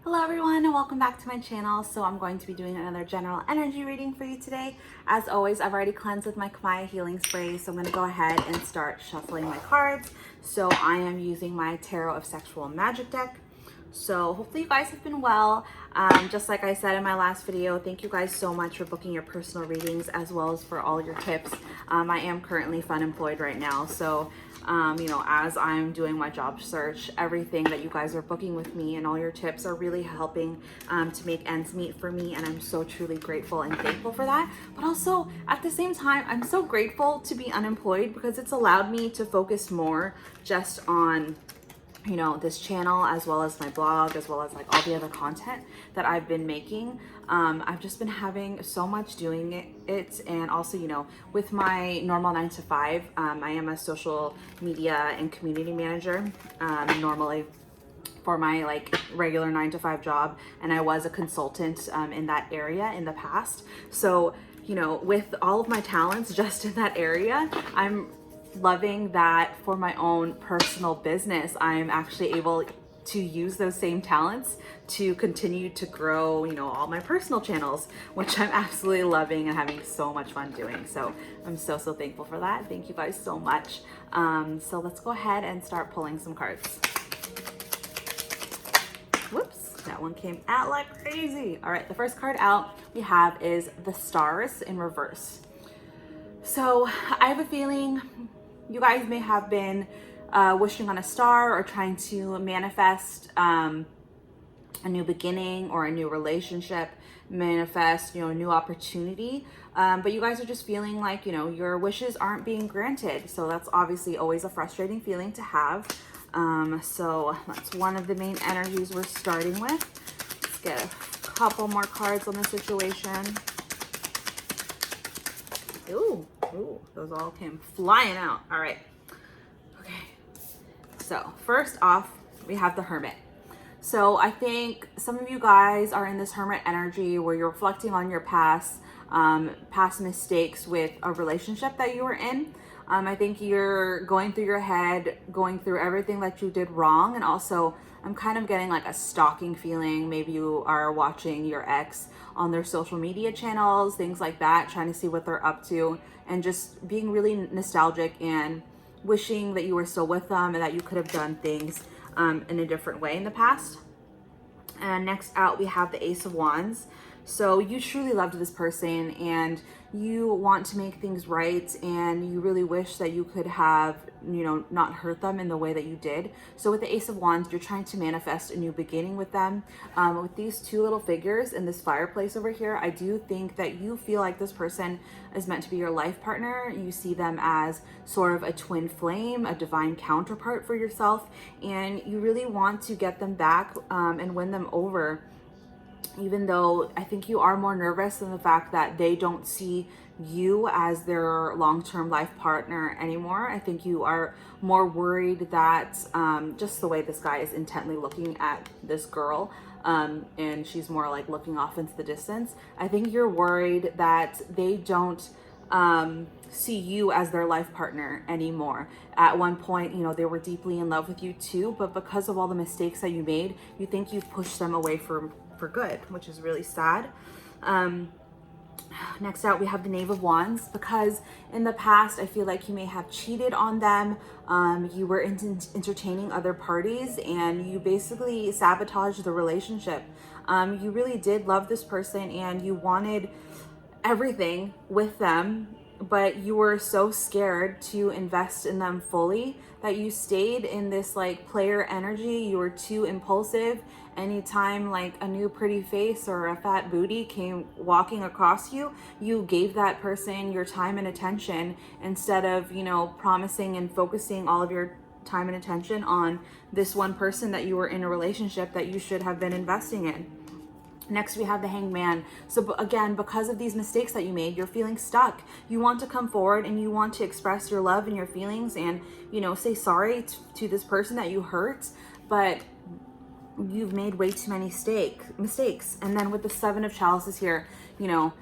Hello everyone and welcome back to my channel. So I'm going to be doing another general energy reading for you today. As always, I've already cleansed with my Kamaya healing spray, so I'm going to go ahead and start shuffling my cards. So I am using my Tarot of Sexual Magic deck. So hopefully you guys have been well. Just like I said in my last video, thank you guys so much for booking your personal readings as well as for all your tips. I am currently fun employed right now, so you know, as I'm doing my job search, everything that you guys are booking with me and all your tips are really helping to make ends meet for me, and I'm so truly grateful and thankful for that. But also at the same time, I'm so grateful to be unemployed because it's allowed me to focus more just on, you know, this channel as well as my blog, as well as like all the other content that I've been making. I've just been having so much doing it, and also, you know, with my normal 9 to 5, I am a social media and community manager normally for my like regular 9 to 5 job, and I was a consultant in that area in the past. So, you know, with all of my talents just in that area, I'm loving that for my own personal business, I'm actually able to use those same talents to continue to grow, you know, all my personal channels, which I'm absolutely loving and having so much fun doing. So I'm so thankful for that. Thank you guys so much. So let's go ahead and start pulling some cards. Whoops, that one came out like crazy. All right, the first card out we have is the Stars in reverse. So I have a feeling you guys may have been wishing on a star or trying to manifest a new beginning or a new relationship, manifest, you know, a new opportunity. But you guys are just feeling like, you know, your wishes aren't being granted. So that's obviously always a frustrating feeling to have. So that's one of the main energies we're starting with. Let's get a couple more cards on the situation. Ooh, those all came flying out. All right. Okay. So first off, we have the Hermit. So I think some of you guys are in this Hermit energy where you're reflecting on your past mistakes with a relationship that you were in. I think you're going through your head, going through everything that you did wrong. And also I'm kind of getting like a stalking feeling. Maybe you are watching your ex on their social media channels, things like that, trying to see what they're up to, and just being really nostalgic and wishing that you were still with them and that you could have done things in a different way in the past. And next out, we have the Ace of Wands. So you truly loved this person and you want to make things right, and you really wish that you could have, you know, not hurt them in the way that you did. So with the Ace of Wands, you're trying to manifest a new beginning with them. With these two little figures in this fireplace over here, I do think that you feel like this person is meant to be your life partner. You see them as sort of a twin flame, a divine counterpart for yourself, and you really want to get them back and win them over. Even though I think you are more nervous than the fact that they don't see you as their long-term life partner anymore. I think you are more worried that just the way this guy is intently looking at this girl, and she's more like looking off into the distance. I think you're worried that they don't see you as their life partner anymore. At one point, you know, they were deeply in love with you too, but because of all the mistakes that you made, you think you've pushed them away for good, which is really sad. Next out, we have the Knave of Wands, because in the past, I feel like you may have cheated on them. You were entertaining other parties and you basically sabotaged the relationship. You really did love this person and you wanted everything with them, but you were so scared to invest in them fully that you stayed in this like player energy. You were too impulsive. Anytime like a new pretty face or a fat booty came walking across you, you gave that person your time and attention instead of, you know, promising and focusing all of your time and attention on this one person that you were in a relationship that you should have been investing in. Next, we have the Hanged Man. So again, because of these mistakes that you made, you're feeling stuck. You want to come forward and you want to express your love and your feelings and, you know, say sorry to this person that you hurt, but you've made way too many mistakes. And then with the Seven of Chalices here, you know,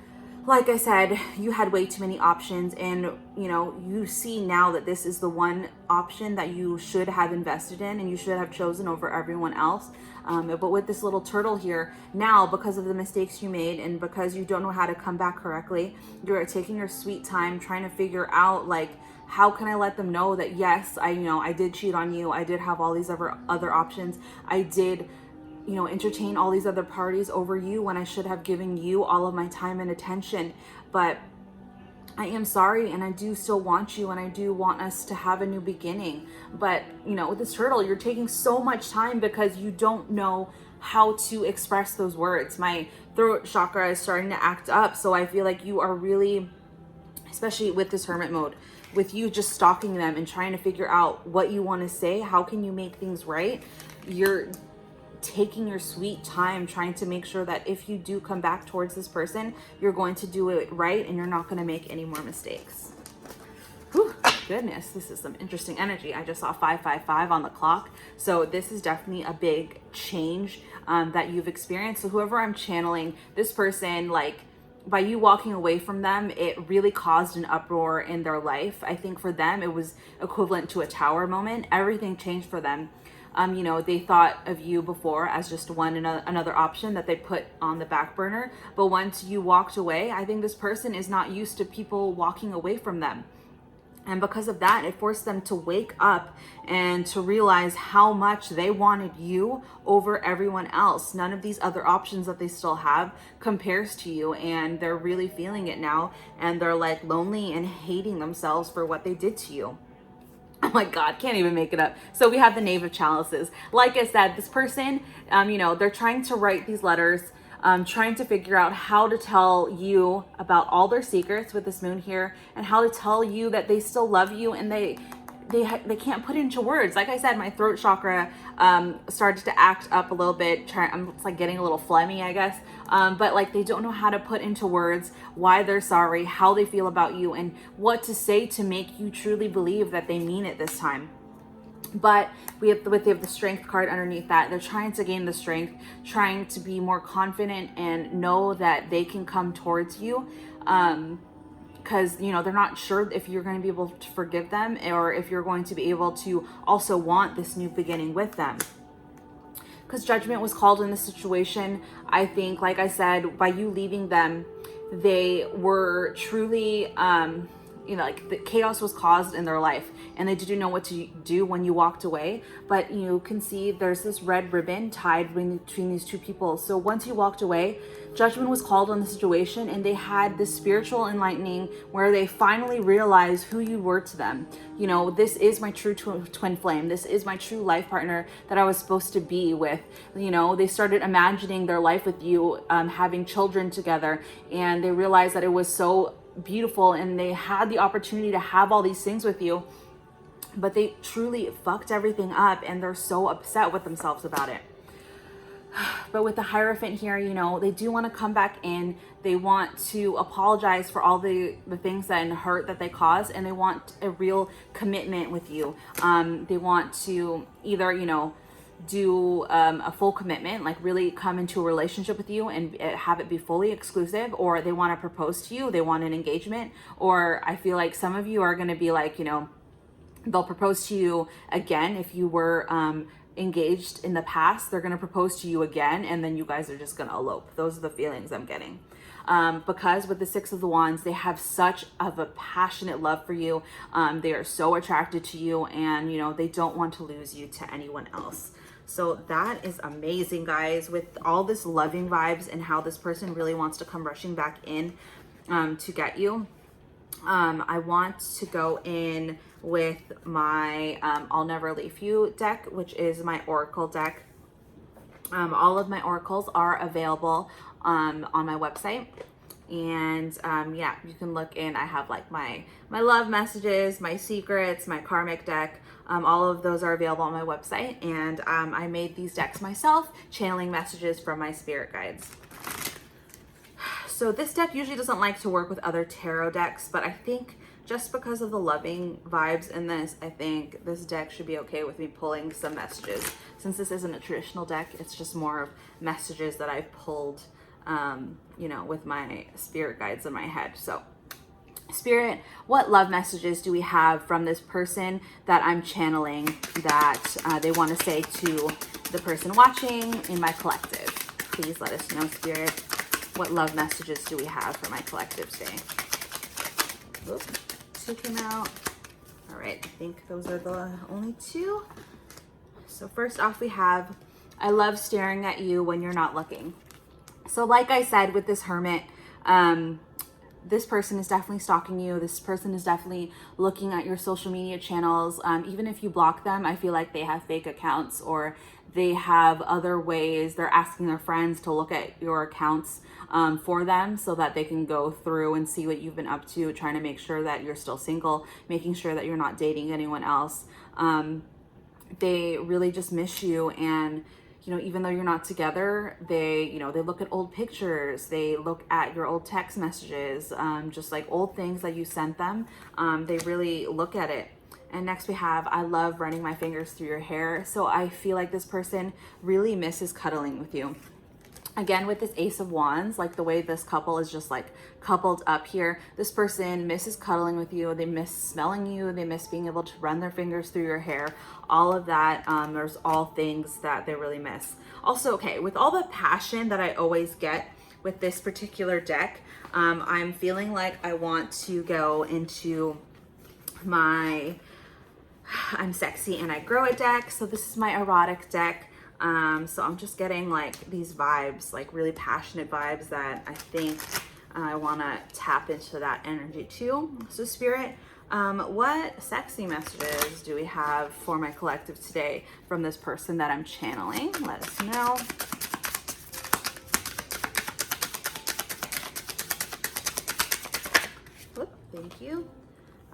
like I said, you had way too many options, and you know, you see now that this is the one option that you should have invested in and you should have chosen over everyone else. But with this little turtle here, now because of the mistakes you made and because you don't know how to come back correctly, you're taking your sweet time trying to figure out, like, how can I let them know that yes, I did cheat on you. I did have all these other options. I did, entertain all these other parties over you when I should have given you all of my time and attention. But I am sorry, and I do still want you, and I do want us to have a new beginning. But, with this turtle, you're taking so much time because you don't know how to express those words. My throat chakra is starting to act up. So I feel like you are really, especially with this hermit mode, with you just stalking them and trying to figure out what you want to say, how can you make things right? You're taking your sweet time trying to make sure that if you do come back towards this person, you're going to do it right and you're not going to make any more mistakes. Whew, goodness, this is some interesting energy. I just saw 555 on the clock. So this is definitely a big change that you've experienced. So whoever I'm channeling, this person, like, by you walking away from them, it really caused an uproar in their life. I think for them, it was equivalent to a tower moment. Everything changed for them. They thought of you before as just another option that they put on the back burner. But once you walked away, I think this person is not used to people walking away from them. And because of that, it forced them to wake up and to realize how much they wanted you over everyone else. None of these other options that they still have compares to you. And they're really feeling it now. And they're like lonely and hating themselves for what they did to you. Oh my God, can't even make it up. So we have the Knave of Chalices. Like I said, this person, they're trying to write these letters, trying to figure out how to tell you about all their secrets with this moon here, and how to tell you that they still love you, and they can't put into words. Like I said, my throat chakra started to act up a little bit. It's like getting a little phlegmy, I guess. But like they don't know how to put into words why they're sorry, how they feel about you, and what to say to make you truly believe that they mean it this time. But they have the Strength card underneath that. They're trying to gain the strength, trying to be more confident and know that they can come towards you. Because, they're not sure if you're going to be able to forgive them or if you're going to be able to also want this new beginning with them. Because judgment was called in this situation. I think, like I said, by you leaving them, they were truly, like the chaos was caused in their life and they didn't know what to do when you walked away. But you can see there's this red ribbon tied between these two people. So once you walked away, judgment was called on the situation and they had this spiritual enlightening where they finally realized who you were to them. This is my true twin flame. This is my true life partner that I was supposed to be with. They started imagining their life with you, having children together, and they realized that it was so beautiful and they had the opportunity to have all these things with you, but they truly fucked everything up and they're so upset with themselves about it. But with the Hierophant here, they do want to come back in. They want to apologize for all the things and hurt that they caused, and they want a real commitment with you. They want to either, do a full commitment, like really come into a relationship with you and have it be fully exclusive, or they want to propose to you, they want an engagement, or I feel like some of you are going to be like, they'll propose to you again. If you were engaged in the past, they're going to propose to you again, and then you guys are just going to elope. Those are the feelings I'm getting. Because with the Six of the Wands, they have such of a passionate love for you. They are so attracted to you, and they don't want to lose you to anyone else. So that is amazing, guys, with all this loving vibes and how this person really wants to come rushing back in to get you. I want to go in with my I'll Never Leave You deck, which is my oracle deck. All of my oracles are available on my website. And yeah, you can look in. I have like my love messages, my secrets, my karmic deck. All of those are available on my website. And I made these decks myself, channeling messages from my spirit guides. So this deck usually doesn't like to work with other tarot decks, but I think just because of the loving vibes in this, I think this deck should be okay with me pulling some messages. Since this isn't a traditional deck, it's just more of messages that I've pulled you know, with my spirit guides in my head. So Spirit, what love messages do we have from this person that I'm channeling that they want to say to the person watching in my collective? Please let us know, Spirit. What love messages do we have for my collective today? Oop, 2 came out. All right, I think those are the only 2. So first off, we have, I love staring at you when you're not looking. So like I said, with this Hermit, this person is definitely stalking you. This person is definitely looking at your social media channels. Even if you block them, I feel like they have fake accounts, or they have other ways. They're asking their friends to look at your accounts for them so that they can go through and see what you've been up to, trying to make sure that you're still single, making sure that you're not dating anyone else. They really just miss you, and you know, even though you're not together, they look at old pictures, they look at your old text messages, just like old things that you sent them. They really look at it. And next we have, I love running my fingers through your hair. So I feel like this person really misses cuddling with you. Again, with this Ace of Wands, like the way this couple is just like coupled up here, this person misses cuddling with you. They miss smelling you. They miss being able to run their fingers through your hair. All of that, there's all things that they really miss. Also, okay, with all the passion that I always get with this particular deck, I'm feeling like I want to go into my I'm Sexy and I Grow It deck. So this is my erotic deck. So I'm just getting like these vibes, like really passionate vibes that I think I want to tap into that energy too. So Spirit, what sexy messages do we have for my collective today from this person that I'm channeling? Let us know. Whoop, thank you.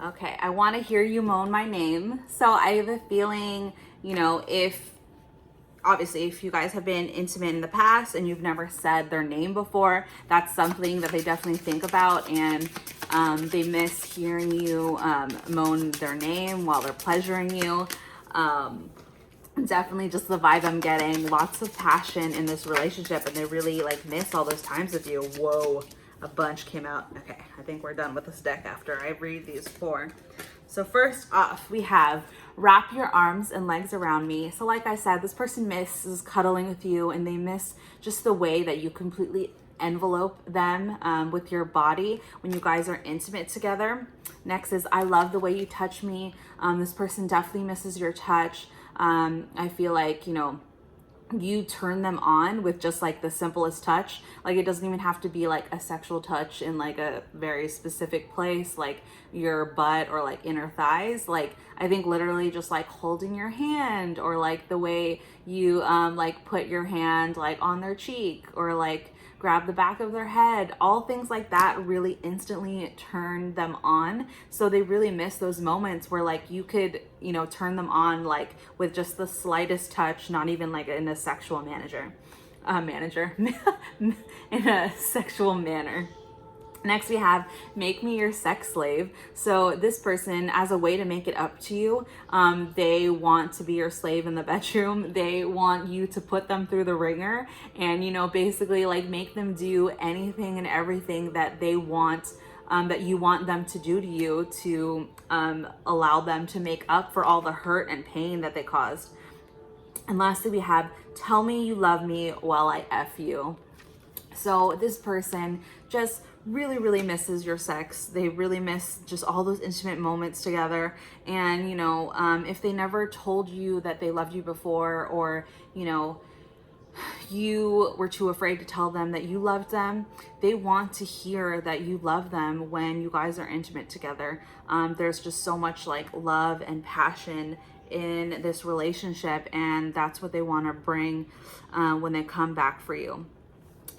Okay, I want to hear you moan my name. So I have a feeling, you know, obviously, if you guys have been intimate in the past and you've never said their name before, that's something that they definitely think about, and they miss hearing you moan their name while they're pleasuring you. Definitely just the vibe I'm getting. Lots of passion in this relationship, and they really like miss all those times with you. Whoa, a bunch came out. Okay, I think we're done with this deck after I read these 4. So first off, we have wrap your arms and legs around me. So like I said, this person misses cuddling with you, and they miss just the way that you completely envelope them with your body when you guys are intimate together. Next is, I love the way you touch me. This person definitely misses your touch. I feel like, you know, you turn them on with just like the simplest touch. Like it doesn't even have to be like a sexual touch in like a very specific place, like your butt or like inner thighs. Like I think literally just like holding your hand, or like the way you like put your hand like on their cheek, or like grab the back of their head, all things like that really instantly turn them on. So they really miss those moments where like you could, you know, turn them on like with just the slightest touch, not even like in a sexual in a sexual manner. Next, we have make me your sex slave. So this person, as a way to make it up to you, they want to be your slave in the bedroom. They want you to put them through the ringer and, you know, basically like make them do anything and everything that they want, that you want them to do to you, to allow them to make up for all the hurt and pain that they caused. And lastly, we have tell me you love me while I F you. So this person just really misses your sex. They really miss just all those intimate moments together. And, you know, if they never told you that they loved you before, or, you know, you were too afraid to tell them that you loved them, they want to hear that you love them when you guys are intimate together. There's just so much like love and passion in this relationship, and that's what they want to bring when they come back for you.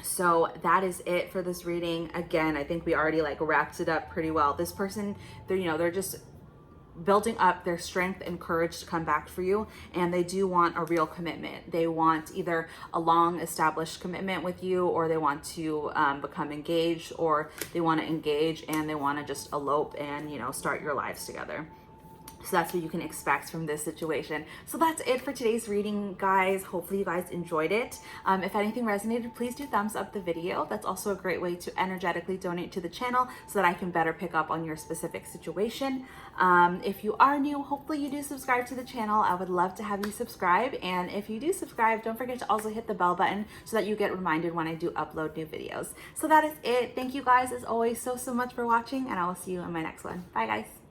So that is it for this reading. Again, I think we already like wrapped it up pretty well. This person, they're just building up their strength and courage to come back for you, and they do want a real commitment. They want either a long established commitment with you, or they want to become engaged, or they want to engage and they want to just elope and, you know, start your lives together. So that's what you can expect from this situation. So that's it for today's reading, guys. Hopefully you guys enjoyed it. If anything resonated, please do thumbs up the video. That's also a great way to energetically donate to the channel so that I can better pick up on your specific situation. If you are new, hopefully you do subscribe to the channel. I would love to have you subscribe. And if you do subscribe, don't forget to also hit the bell button so that you get reminded when I do upload new videos. So that is it. Thank you guys as always so much for watching, and I will see you in my next one. Bye guys.